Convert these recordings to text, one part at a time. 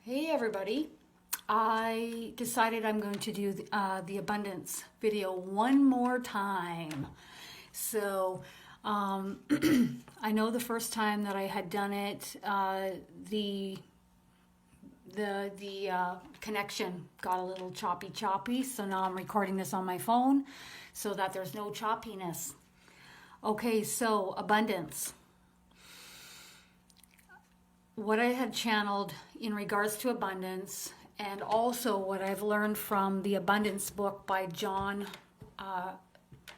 Hey everybody, I decided I'm going to do the abundance video one more time. So I know the first time that I had done it, the connection got a little choppy, so now I'm recording this on my phone so that there's no choppiness. Okay, so abundance. What I had channeled in regards to abundance, and also what I've learned from the Abundance book by John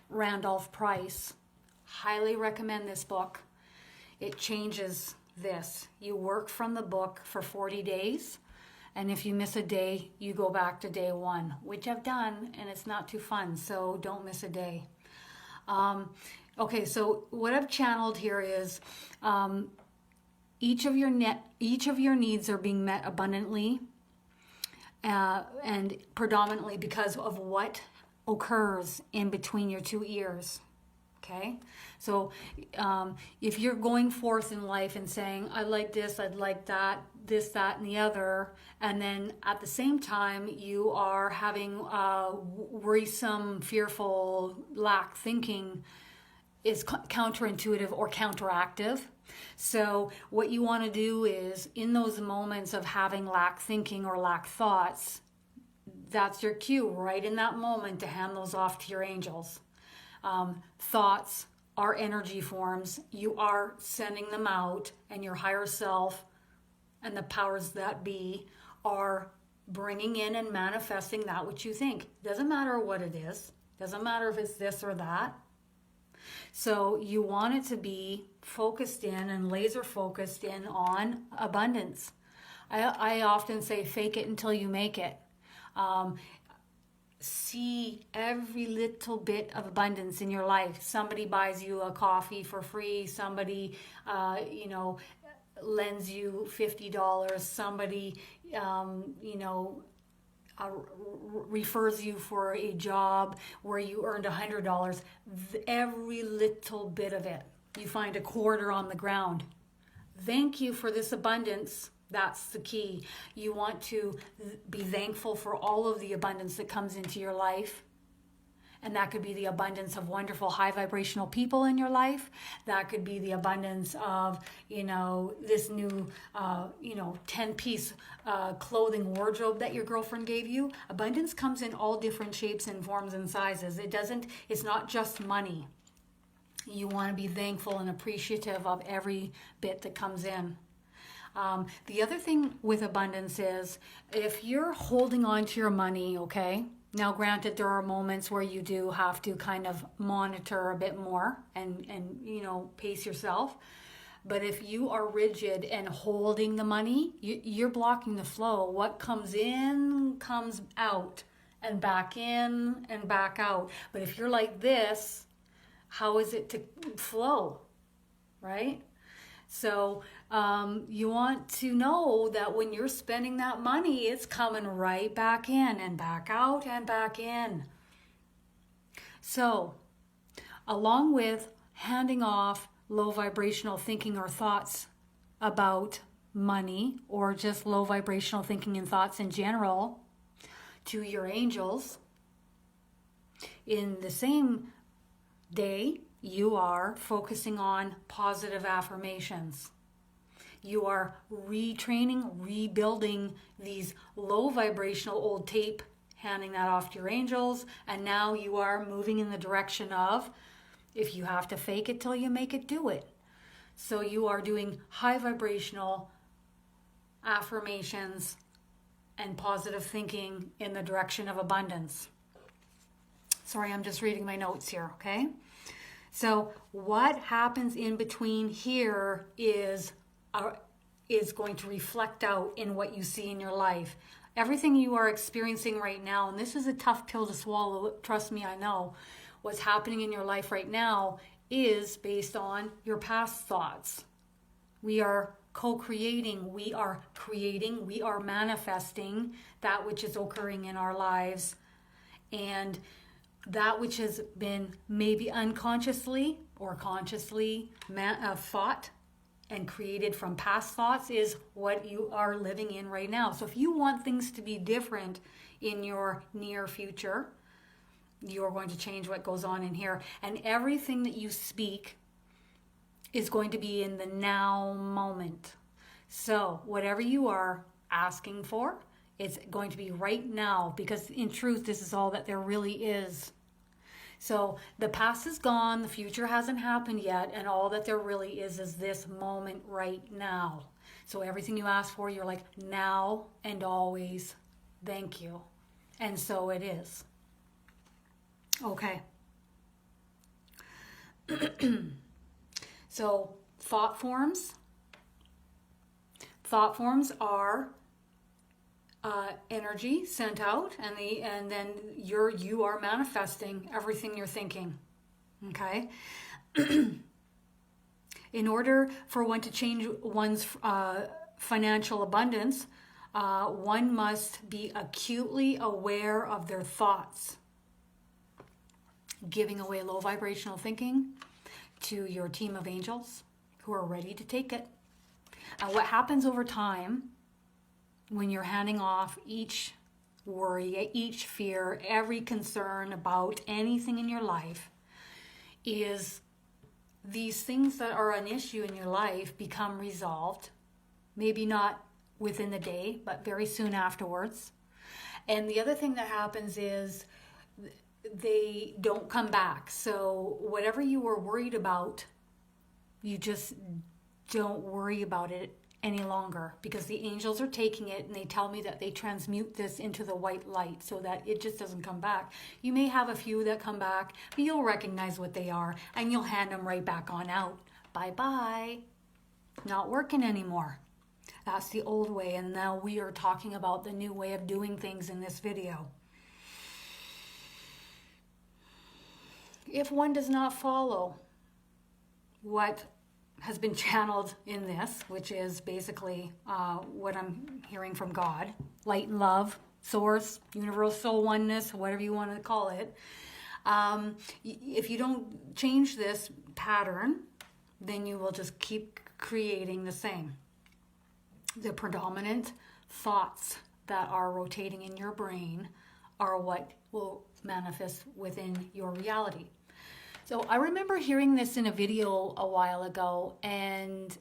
Randolph Price. Highly recommend this book. It changes this. You work from the book for 40 days, and if you miss a day, you go back to day one, which I've done, and it's not too fun, so don't miss a day. Okay, so what I've channeled here is each of your needs are being met abundantly and predominantly because of what occurs in between your two ears. Okay, so if you're going forth in life and saying, I like this, I'd like that, this, that, and the other, and then at the same time you are having worrisome, fearful, lack thinking, is counterintuitive or counteractive. So what you want to do is, in those moments of having lack thinking or lack thoughts, that's your cue right in that moment to hand those off to your angels. Thoughts are energy forms. You are sending them out, and your higher self and the powers that be are bringing in and manifesting that which you think. Doesn't matter what it is. Doesn't matter if it's this or that. So you want it to be focused in and laser focused in on abundance. I often say fake it until you make it. See every little bit of abundance in your life. Somebody buys you a coffee for free. Somebody, lends you $50. Somebody, refers you for a job where you earned $100. Every little bit of it. You find a quarter on the ground. Thank you for this abundance. That's the key. You want to be thankful for all of the abundance that comes into your life. And that could be the abundance of wonderful high vibrational people in your life. That could be the abundance of, this new, 10-piece clothing wardrobe that your girlfriend gave you. Abundance comes in all different shapes and forms and sizes. It's not just money. You want to be thankful and appreciative of every bit that comes in. The other thing with abundance is if you're holding on to your money, okay? Now, granted, there are moments where you do have to kind of monitor a bit more and pace yourself. But if you are rigid and holding the money, you're blocking the flow. What comes in comes out, and back in and back out. But if you're like this, how is it to flow, right? So you want to know that when you're spending that money, it's coming right back in and back out and back in. So along with handing off low vibrational thinking or thoughts about money, or just low vibrational thinking and thoughts in general, to your angels, in the same day, you are focusing on positive affirmations. You are retraining, rebuilding these low vibrational old tape, handing that off to your angels, and now you are moving in the direction of, if you have to fake it till you make it, do it. So you are doing high vibrational affirmations and positive thinking in the direction of abundance. Sorry, I'm just reading my notes here, okay? So what happens in between here is going to reflect out in what you see in your life. Everything you are experiencing right now, and this is a tough pill to swallow, trust me, I know. What's happening in your life right now is based on your past thoughts. We are co-creating, we are creating, we are manifesting that which is occurring in our lives. And that which has been maybe unconsciously or consciously thought and created from past thoughts is what you are living in right now. So if you want things to be different in your near future, you're going to change what goes on in here. And everything that you speak is going to be in the now moment. So whatever you are asking for, it's going to be right now, because in truth, this is all that there really is. So the past is gone, the future hasn't happened yet, and all that there really is this moment right now. So everything you ask for, you're like, now and always, thank you. And so it is. Okay. So thought forms. Thought forms are energy sent out, and then you are manifesting everything you're thinking. Okay. In order for one to change one's financial abundance, one must be acutely aware of their thoughts, giving away low vibrational thinking to your team of angels who are ready to take it. What happens over time when you're handing off each worry, each fear, every concern about anything in your life, is these things that are an issue in your life become resolved. Maybe not within the day, but very soon afterwards. And the other thing that happens is they don't come back. So whatever you were worried about, you just don't worry about it any longer, because the angels are taking it and they tell me that they transmute this into the white light so that it just doesn't come back. You may have a few that come back, but you'll recognize what they are and you'll hand them right back on out. Bye-bye. Not working anymore. That's the old way, and now we are talking about the new way of doing things in this video. If one does not follow what has been channeled in this, which is basically what I'm hearing from God, light and love, source, universal oneness, whatever you want to call it. If you don't change this pattern, then you will just keep creating the same. The predominant thoughts that are rotating in your brain are what will manifest within your reality. So I remember hearing this in a video a while ago, and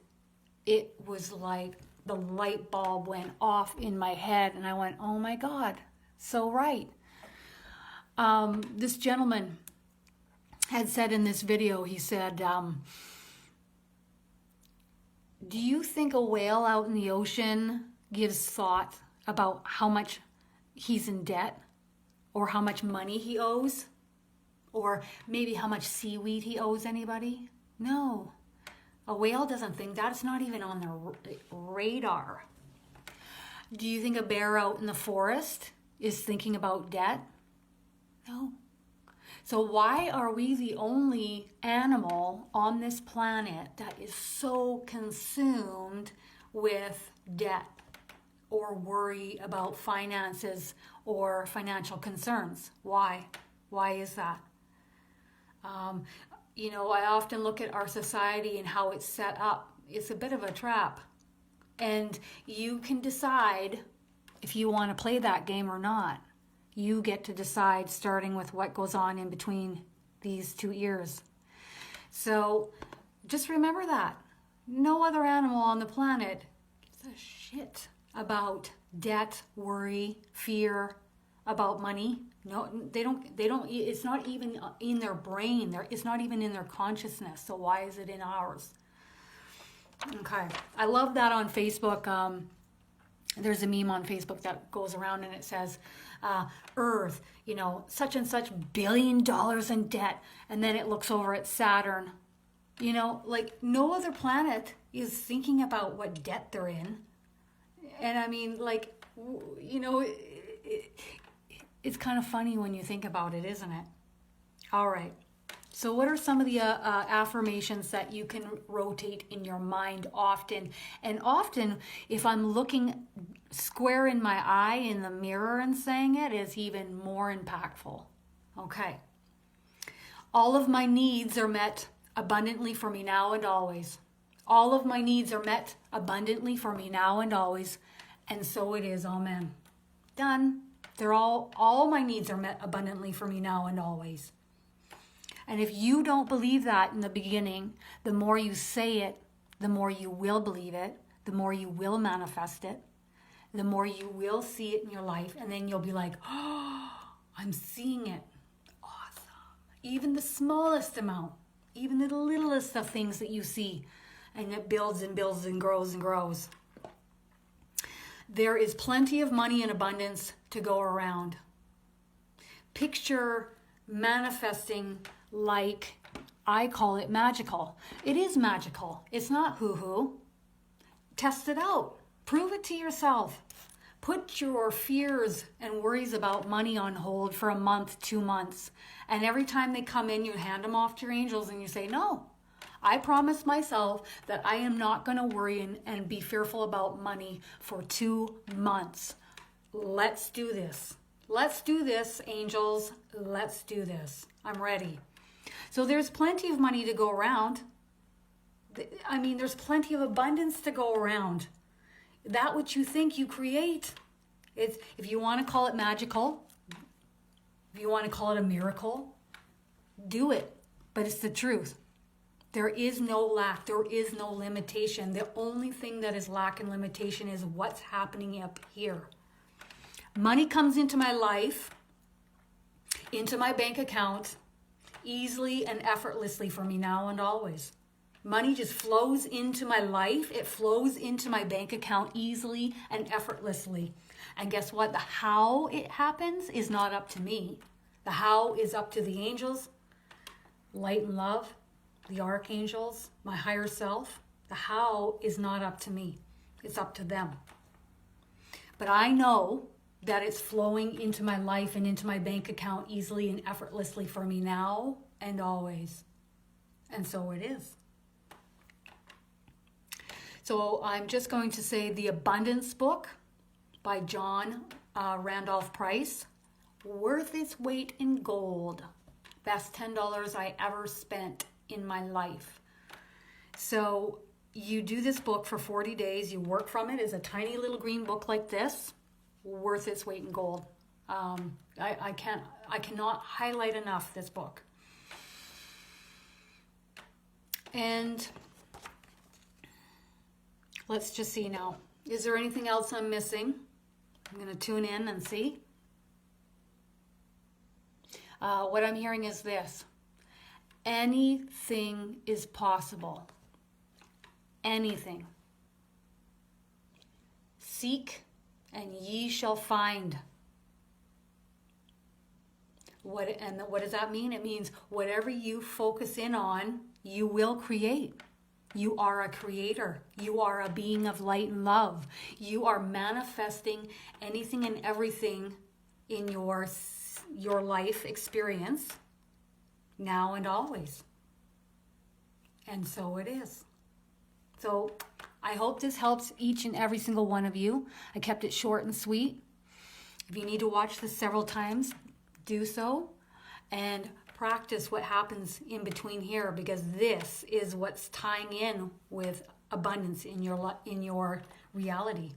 it was like the light bulb went off in my head, and I went, oh my God, so right. This gentleman had said in this video, he said, do you think a whale out in the ocean gives thought about how much he's in debt, or how much money he owes? Or maybe how much seaweed he owes anybody? No. A whale doesn't think that. It's not even on their radar. Do you think a bear out in the forest is thinking about debt? No. So why are we the only animal on this planet that is so consumed with debt or worry about finances or financial concerns? Why? Why is that? I often look at our society and how it's set up. It's a bit of a trap. And you can decide if you want to play that game or not. You get to decide, starting with what goes on in between these two ears. So just remember that. No other animal on the planet gives a shit about debt, worry, fear, about money. No, they don't, it's not even in their brain. It's not even in their consciousness. So why is it in ours? Okay. I love that on Facebook. There's a meme on Facebook that goes around and it says, Earth, such and such $1 billion in debt. And then it looks over at Saturn. Like no other planet is thinking about what debt they're in. And I mean, it's kind of funny when you think about it, isn't it? All right. So what are some of the affirmations that you can rotate in your mind often? And often, if I'm looking square in my eye in the mirror and saying it, is even more impactful. Okay. All of my needs are met abundantly for me now and always. All of my needs are met abundantly for me now and always. And so it is. Amen. Done. They're all my needs are met abundantly for me now and always. And if you don't believe that in the beginning, the more you say it, the more you will believe it, the more you will manifest it, the more you will see it in your life. And then you'll be like, oh, I'm seeing it. Awesome. Even the smallest amount, even the littlest of things that you see, and it builds and builds and grows and grows. There is plenty of money in abundance to go around. Picture manifesting like I call it magical. It is magical. It's not hoo-hoo. Test it out. Prove it to yourself. Put your fears and worries about money on hold for a month, 2 months. And every time they come in, you hand them off to your angels and you say, no, I promise myself that I am not going to worry and be fearful about money for 2 months. Let's do this. Let's do this, angels. Let's do this. I'm ready. So there's plenty of money to go around. I mean, there's plenty of abundance to go around. That which you think you create. It's, if you want to call it magical, if you want to call it a miracle, do it. But it's the truth. There is no lack. There is no limitation. The only thing that is lack and limitation is what's happening up here. Money comes into my life, into my bank account, easily and effortlessly for me now and always. Money just flows into my life. It flows into my bank account easily and effortlessly. And guess what? The how it happens is not up to me. The how is up to the angels, light and love, the archangels, my higher self. The how is not up to me. It's up to them. But I know that it's flowing into my life and into my bank account easily and effortlessly for me now and always. And so it is. So I'm just going to say The Abundance Book by John Randolph Price. Worth its weight in gold. Best $10 I ever spent in my life. So you do this book for 40 days. You work from it as a tiny little green book like this. Worth its weight in gold. I cannot highlight enough this book. And let's just see now. Is there anything else I'm missing? I'm going to tune in and see. What I'm hearing is this. Anything is possible. Anything. Seek and ye shall find. What does that mean? It means whatever you focus in on, you will create. You are a creator. You are a being of light and love. You are manifesting anything and everything in your life experience now and always. And so it is. So I hope this helps each and every single one of you. I kept it short and sweet. If you need to watch this several times, do so. And practice what happens in between here, because this is what's tying in with abundance in your reality.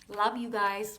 Love you guys.